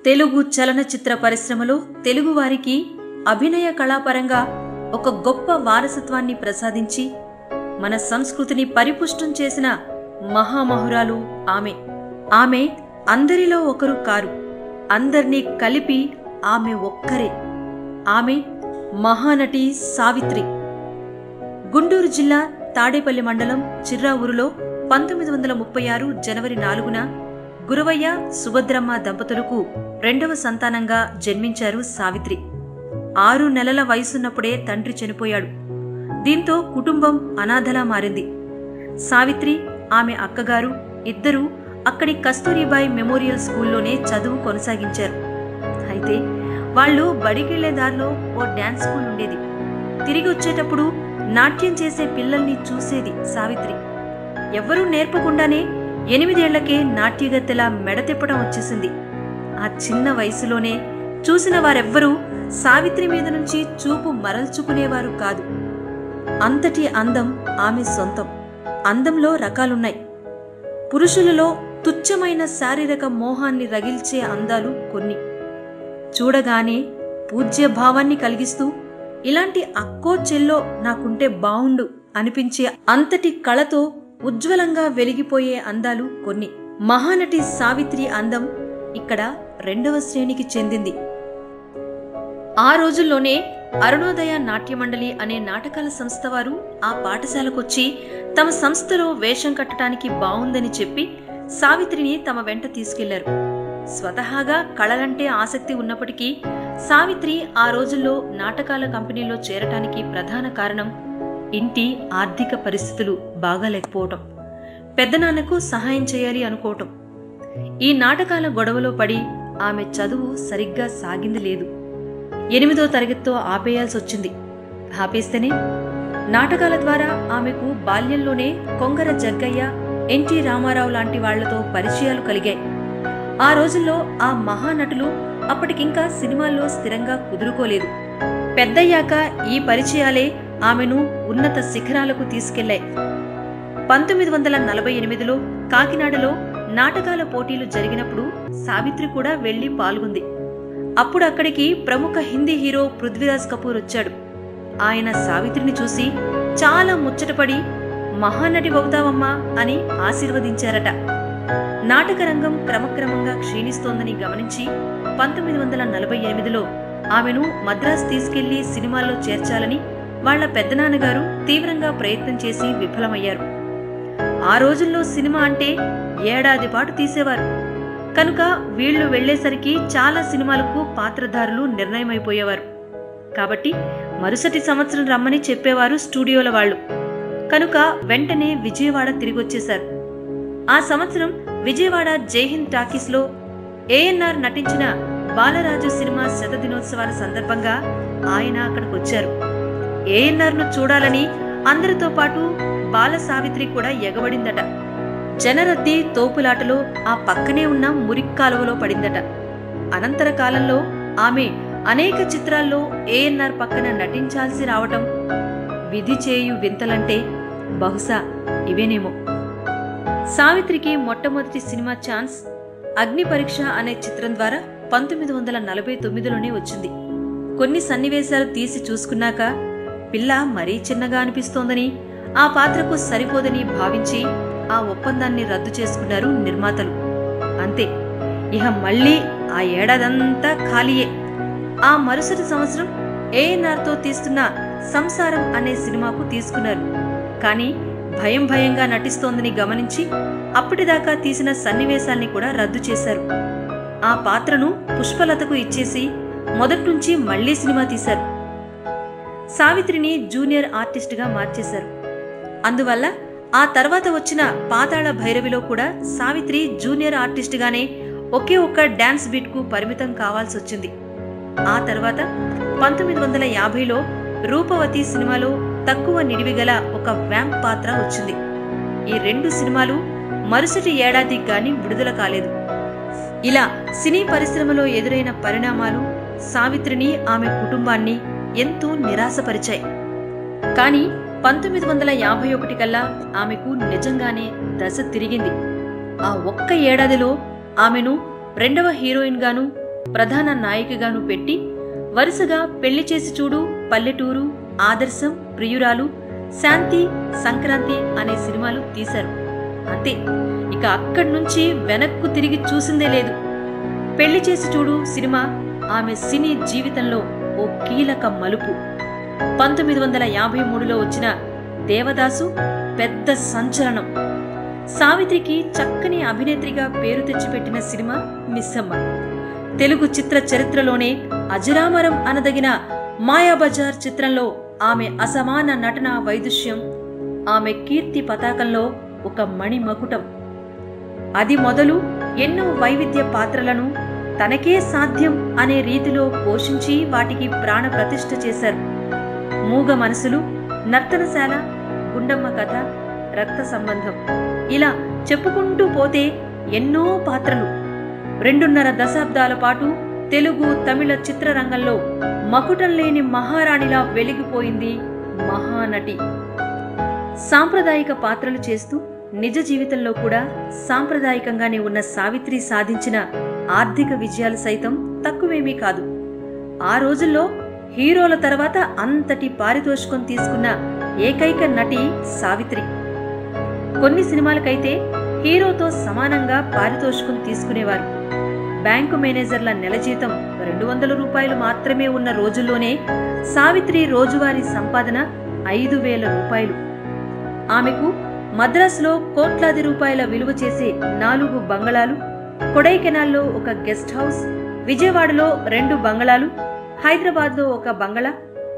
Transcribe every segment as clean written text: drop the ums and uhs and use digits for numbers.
తెలుగు చలనచిత్ర పరిశ్రమలో తెలుగువారికి అభినయ కళాపరంగా ఒక గొప్ప వారసత్వాన్ని ప్రసాదించి మన సంస్కృతిని పరిపుష్టం చేసిన మహామహురాలు ఆమె అందరిలో ఒకరు కారు, అందర్నీ కలిపి ఆమె ఒక్కరే. ఆమె మహానటి సావిత్రి. గుంటూరు జిల్లా తాడేపల్లి మండలం చిర్రావూరులో 1936 జనవరి 4న గురవయ్య సుభద్రమ్మ దంపతులకు రెండవ సంతానంగా జన్మించారు సావిత్రి. 6 నెలల వయసున్నప్పుడే తండ్రి చనిపోయాడు. దీంతో కుటుంబం అనాథలా మారింది. సావిత్రి, ఆమె అక్కగారు ఇద్దరూ అక్కడి కస్తూరిబాయి మెమోరియల్ స్కూల్లోనే చదువు కొనసాగించారు. అయితే వాళ్ళు బడికెళ్లే దారిలో ఓ డాన్స్ స్కూల్ ఉండేది. తిరిగి వచ్చేటప్పుడు నాట్యం చేసే పిల్లల్ని చూసేది సావిత్రి. ఎవ్వరూ నేర్పకుండానే 8 ఏళ్లకే నాట్యగత్తెలా మెడ తిప్పడం వచ్చేసింది. ఆ చిన్న వయసులోనే చూసిన వారెవ్వరూ సావిత్రి మీద నుంచి చూపు మరల్చుకునేవారు కాదు. అంతటి అందం ఆమె సొంతం. అందంలో రకాలున్నాయి. పురుషులలో తుచ్చమైన శారీరక మోహాన్ని రగిల్చే అందాలు కొన్ని. చూడగానే పూజ్య భావాన్ని కలిగిస్తూ ఇలాంటి అక్కో చెల్లో నాకుంటే బావుండు అనిపించే అంతటి కళతో ఉజ్వలంగా వెలిగిపోయే అందాలు కొన్ని. మహానటి సావిత్రి అందం ఇక్కడ 2వ శ్రేణికి చెందింది. ఆ రోజుల్లోనే అరుణోదయ నాట్యమండలి అనే నాటకాల సంస్థ వారు ఆ పాఠశాలకొచ్చి తమ సంస్థలో వేషం కట్టడానికి బావుందని చెప్పి సావిత్రిని తమ వెంట తీసుకెళ్లారు. స్వతహాగా కళలంటే ఆసక్తి ఉన్నప్పటికీ సావిత్రి ఆ రోజుల్లో నాటకాల కంపెనీలో చేరటానికి ప్రధాన కారణం ఇంటి ఆర్థిక పరిస్థితులు బాగాలేకపోవటం, పెద్దనాన్నకు సహాయం చేయాలి అనుకోవటం. ఈ నాటకాల గొడవలో పడి ఆమె చదువు సరిగ్గా సాగింది లేదు. 8వ తరగతితో ఆపేయాల్సొచ్చింది. ఆపేస్తేనే నాటకాల ద్వారా ఆమెకు బాల్యంలోనే కొంగర జగ్గయ్య, ఎన్టీ రామారావు లాంటి వాళ్లతో పరిచయాలు కలిగాయి. ఆ రోజుల్లో ఆ మహానటులు అప్పటికింకా సినిమాల్లో స్థిరంగా కుదురుకోలేదు. పెద్దయ్యాక ఈ పరిచయాలే ఆమెను ఉన్నత శిఖరాలకు తీసుకెళ్లాయి. 1948లో కాకినాడలో నాటకాల పోటీలు జరిగినప్పుడు సావిత్రి కూడా వెళ్లి పాల్గొంది. అప్పుడు అక్కడికి ప్రముఖ హిందీ హీరో పృథ్వీరాజ్ కపూర్ వచ్చాడు. ఆయన సావిత్రిని చూసి చాలా ముచ్చటపడి మహానటి అవుతావమ్మా అని ఆశీర్వదించారట. నాటకరంగం క్రమక్రమంగా క్షీణిస్తోందని గమనించి 1948లో ఆమెను మద్రాసు తీసుకెళ్లి సినిమాల్లో చేర్చాలని వాళ్ల పెద్దనాన్నగారు తీవ్రంగా ప్రయత్నం చేసి విఫలమయ్యారు. ఆ రోజుల్లో సినిమా అంటే ఏడాది పాటు తీసేవారు. కనుక వీళ్లు వెళ్లేసరికి చాలా సినిమాలకు పాత్రధారులు నిర్ణయమైపోయేవారు. కాబట్టి మరుసటి సంవత్సరం రమ్మని చెప్పేవారు స్టూడియోల వాళ్లు. కనుక వెంటనే విజయవాడ తిరిగొచ్చేశారు. ఆ సంవత్సరం విజయవాడ జైహింద్ టాకీస్లో ఏఎన్ఆర్ నటించిన బాలరాజు సినిమా శతదినోత్సవాల సందర్భంగా ఆయన అక్కడికొచ్చారు. ఏఎన్ఆర్ను చూడాలని అందరితో పాటు బాల సావిత్రి కూడా ఎగబడిందట. జనరద్దీ తోపులాటలో ఆ పక్కనే ఉన్న మురిక్కాలువలో పడిందట. అనంతర కాలంలో ఆమె అనేక చిత్రాల్లో ఏఎన్ఆర్ పక్కన నటించాల్సి రావటం, విధి చేయు వింతలంటే బహుశా ఇవేనేమో. సావిత్రికి మొట్టమొదటి సినిమా ఛాన్స్ అగ్ని పరీక్ష అనే చిత్రం ద్వారా 1949లోనే వచ్చింది. కొన్ని సన్నివేశాలు తీసి చూసుకున్నాక పిల్ల మరీ చిన్నగా అనిపిస్తోందని, ఆ పాత్రకు సరిపోదని భావించి ఆ ఒప్పందాన్ని రద్దు చేసుకున్నారు నిర్మాతలు. అంతే, ఇహ మళ్లీ ఆ ఏడాదంతా ఖాళీయే. ఆ మరుసటి సంవత్సరం ఏఎన్ఆర్తో తీస్తున్న సంసారం అనే సినిమాకు తీసుకున్నారు. కానీ భయంగా నటిస్తోందని గమనించి అప్పటిదాకా తీసిన సన్నివేశాల్ని కూడా రద్దు చేశారు. ఆ పాత్రను పుష్పలతకు ఇచ్చేసి మొదట్నుంచి మళ్లీ సినిమా తీశారు. సావిత్రిని జూనియర్ ఆర్టిస్టుగా మార్చేశారు. అందువల్ల ఆ తర్వాత వచ్చిన పాతాళ భైరవిలో కూడా సావిత్రి జూనియర్ ఆర్టిస్టుగానే ఒకే ఒక్క డాన్స్ బీట్కు పరిమితం కావాల్సొచ్చింది. ఆ తర్వాత 1950లో రూపవతి సినిమాలో తక్కువ నిడివిగల ఒక వ్యాంప్ పాత్ర వచ్చింది. ఈ 2 సినిమాలు మరుసటి ఏడాది గాని విడుదల కాలేదు. ఇలా సినీ పరిశ్రమలో ఎదురైన పరిణామాలు సావిత్రిని, ఆమె కుటుంబాన్ని ఎంతో నిరాశపరిచాయి. కాని 1951 కల్లా ఆమెకు నిజంగానే దశ తిరిగింది. ఆ ఒక్క ఏడాదిలో ఆమెను 2వ హీరోయిన్ గాను, ప్రధాన నాయికగాను పెట్టి వరుసగా పెళ్లి చేసి చూడు, పల్లెటూరు, ఆదర్శం, ప్రియురాలు, శాంతి, సంక్రాంతి అనే సినిమాలు తీశారు. అంతే, ఇక అక్కడి నుంచి వెనక్కు తిరిగి చూసిందే లేదు. పెళ్లి చేసి చూడు సినిమా ఆమె సినీ జీవితంలో ఓ కీలక మలుపు. 1953లో వచ్చిన దేవదాసు పెద్ద సంచలనం. సావిత్రికి చక్కని అభినేత్రిగా పేరు తెచ్చిపెట్టిన సినిమా మిస్సమ్మ. తెలుగు చిత్ర చరిత్రలోనే అజరామరం అనదగిన మాయాబజార్ చిత్రంలో ఆమె అసమాన నటనా వైదుష్యం ఆమె కీర్తి పతాకంలో ఒక మణిమకుటం. అది మొదలు ఎన్నో వైవిధ్య పాత్రలను తనకే సాధ్యం అనే రీతిలో పోషించి వాటికి ప్రాణ ప్రతిష్ఠ చేశారు. మూగ మనసులు, నర్తనశాల, గుండమ్మ కథ, రక్త సంబంధం, ఇలా చెప్పుకుంటూ పోతే ఎన్నో పాత్రలు. 2.5 దశాబ్దాల పాటు తెలుగు, తమిళ చిత్రరంగంలో మకుటం లేని మహారాణిలా వెలిగిపోయింది మహానటి. సాంప్రదాయిక పాత్రలు చేస్తూ నిజ జీవితంలో కూడా సాంప్రదాయకంగానే ఉన్న సావిత్రి సాధించిన ఆర్థిక విజయాలు సైతం తక్కువేమీ కాదు. ఆ రోజుల్లో హీరోల తర్వాత అంతటి పారితోషికం తీసుకున్న ఏకైక నటి సావిత్రి. కొన్ని సినిమాలకైతే హీరోతో సమానంగా పారితోషికం తీసుకునేవారు. బ్యాంకు మేనేజర్ల నెల జీతం 200 రూపాయలు మాత్రమే ఉన్న రోజుల్లోనే సావిత్రి రోజువారీ సంపాదన 5,000 రూపాయలు. ఆమెకు మద్రాసులో కోట్లాది రూపాయల విలువ చేసే 4 బంగళాలు, కొడైకెనాల్లో ఒక గెస్ట్ హౌస్, విజయవాడలో 2 బంగళాలు, హైదరాబాద్లో ఒక బంగళా,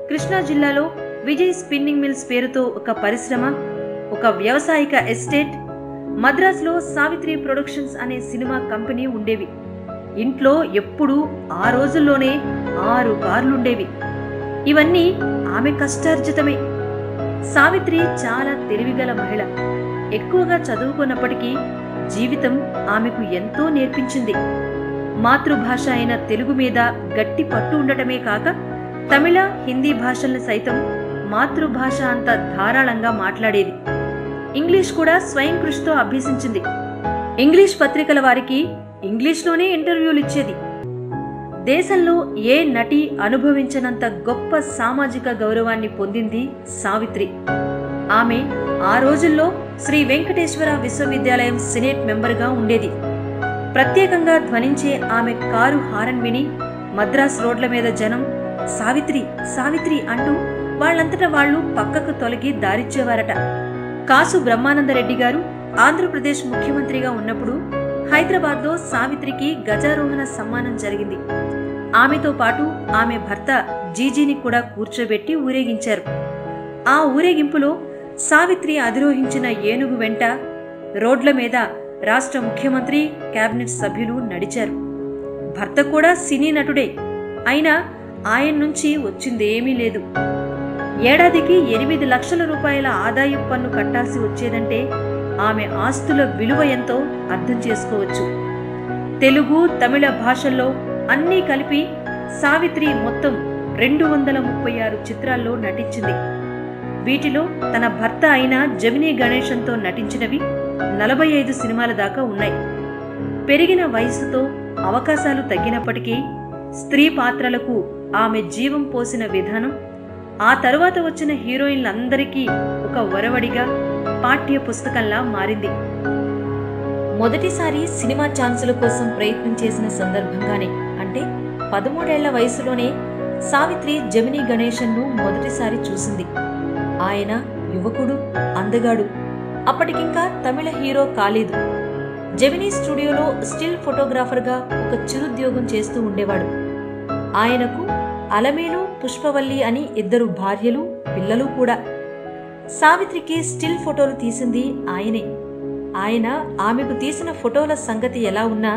కృష్ణా జిల్లాలో విజయ్ స్పిన్నింగ్ మిల్స్ పేరుతో ఒక పరిశ్రమ, ఒక వ్యవసాయిక ఎస్టేట్, మద్రాసులో సావిత్రి ప్రొడక్షన్స్ అనే సినిమా కంపెనీ ఉండేవి. ఇంట్లో ఎప్పుడూ ఆ రోజుల్లోనే 6 కార్లుండేవి. ఇవన్నీ ఆమె కష్టార్జితమే. సావిత్రి చాలా తెలివిగల మహిళ. ఎక్కువగా చదువుకున్నప్పటికీ జీవితం ఆమెకు ఎంతో నేర్పించింది. మాతృభాష అయిన తెలుగు మీద గట్టి పట్టు ఉండటమే కాక తమిళ, హిందీ భాషల్ని సైతం మాతృభాష అంత ధారాళంగా మాట్లాడేది. ఇంగ్లీష్ కూడా స్వయం కృషితో అభ్యసించింది. ఇంగ్లీష్ పత్రికల వారికి ఇంగ్లీష్లోనే ఇంటర్వ్యూలు ఇచ్చేది. దేశంలో ఏ నటి అనుభవించనంత గొప్ప సామాజిక గౌరవాన్ని పొందింది సావిత్రి. ఆమె ఆ రోజుల్లో శ్రీ వెంకటేశ్వర విశ్వవిద్యాలయం సినేట్ మెంబర్గా ఉండేది. ప్రత్యేకంగా ధ్వనించే ఆమె కారు హారన్ విని మద్రాస్ రోడ్ల మీద జనం సావిత్రి సావిత్రి అంటూ వాళ్లంతటా వాళ్లు పక్కకు తొలగి దారిచ్చేవారట. కాసు బ్రహ్మానందరెడ్డి గారు ఆంధ్రప్రదేశ్ ముఖ్యమంత్రిగా ఉన్నప్పుడు హైదరాబాద్లో సావిత్రికి గజారోహణ సమ్మానం జరిగింది. ఆమెతో పాటు ఆమె భర్త జీజీని కూడా కూర్చోబెట్టి ఊరేగించారు. ఆ ఊరేగింపులో సావిత్రి అధిరోహించిన ఏనుగు వెంట రోడ్ల మీద రాష్ట్ర ముఖ్యమంత్రి, కేబినెట్ సభ్యులు నడిచారు. భర్త కూడా సినీ నటుడే, అయినా ఆయన నుంచి వచ్చిందేమీ లేదు. ఏడాదికి 8 లక్షల రూపాయల ఆదాయ పన్ను కట్టాల్సి వచ్చేదంటే ఆమె ఆస్తుల విలువ ఎంతో అర్థం చేసుకోవచ్చు. తెలుగు, తమిళ భాషల్లో అన్నీ కలిపి సావిత్రి మొత్తం 236 చిత్రాల్లో నటించింది. వీటిలో తన భర్త అయిన జమినీ గణేశన్తో నటించినవి 45 సినిమాల దాకా ఉన్నాయి. పెరిగిన వయసుతో అవకాశాలు తగ్గినప్పటికీ స్త్రీ పాత్రలకు ఆమె జీవం పోసిన విధానం ఆ తరువాత వచ్చిన హీరోయిన్లందరికీ ఒక వరవడిగా, పాఠ్య పుస్తకంలా మారింది. మొదటిసారి సినిమా ఛాన్సుల కోసం ప్రయత్నం చేసిన సందర్భంగానే, అంటే 13 ఏళ్ల వయసులోనే సావిత్రి జమినీ గణేశన్ను మొదటిసారి చూసింది. ఆయన యువకుడు, అందగాడు. అప్పటికింకా తమిళ హీరో కాలేదు. జమినీ స్టూడియోలో స్టిల్ ఫోటోగ్రాఫర్గా ఒక చిరుద్యోగం చేస్తూ ఉండేవాడు. ఆయనకు అలమేలు, పుష్పవల్లి అని 2 భార్యలు, పిల్లలు కూడా. సావిత్రికి స్టిల్ ఫోటోలు తీసింది ఆయనే. ఆయన ఆమెకు తీసిన ఫోటోల సంగతి ఎలా ఉన్నా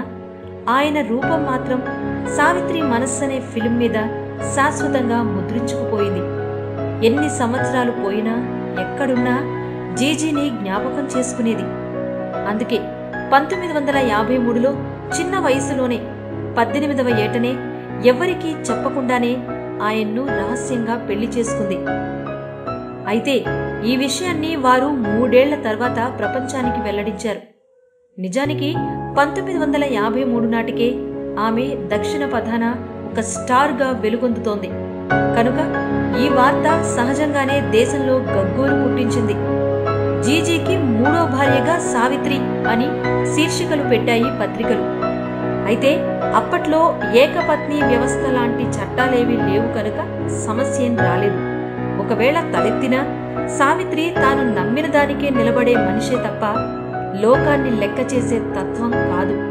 ఆయన రూపం మాత్రం సావిత్రి మనస్సు అనే ఫిల్మ్ మీద శాశ్వతంగా ముద్రించుకుపోయింది. ఎన్ని సంవత్సరాలు పోయినా ఎక్కడున్నా జీజీని జ్ఞాపకం చేసుకునేది. అందుకే 1953లో చిన్న వయసులోనే 18వ ఏటనే ఎవ్వరికీ చెప్పకుండానే ఆయన్ను రహస్యంగా పెళ్లి చేసుకుంది. అయితే ఈ విషయాన్ని వారు 3 ఏళ్ల తర్వాత ప్రపంచానికి వెల్లడించారు. నిజానికి 1953 నాటికే ఆమె దక్షిణ పథాన ఒక స్టార్గా వెలుగొందుతోంది. కనుక ఈ వార్త సహజంగానే దేశంలో గగ్గోలు పుట్టించింది. జీజీకి మూడో భార్యగా సావిత్రి అని శీర్షికలు పెట్టాయి పత్రికలు. అయితే అప్పట్లో ఏకపత్ని వ్యవస్థ లాంటి చట్టాలేవీ లేవు కనుక సమస్యేం రాలేదు. ఒకవేళ తలెత్తినా సావిత్రి తాను నమ్మిన దానికే నిలబడే మనిషే తప్ప లోకాన్ని లెక్క చేసే తత్వం కాదు.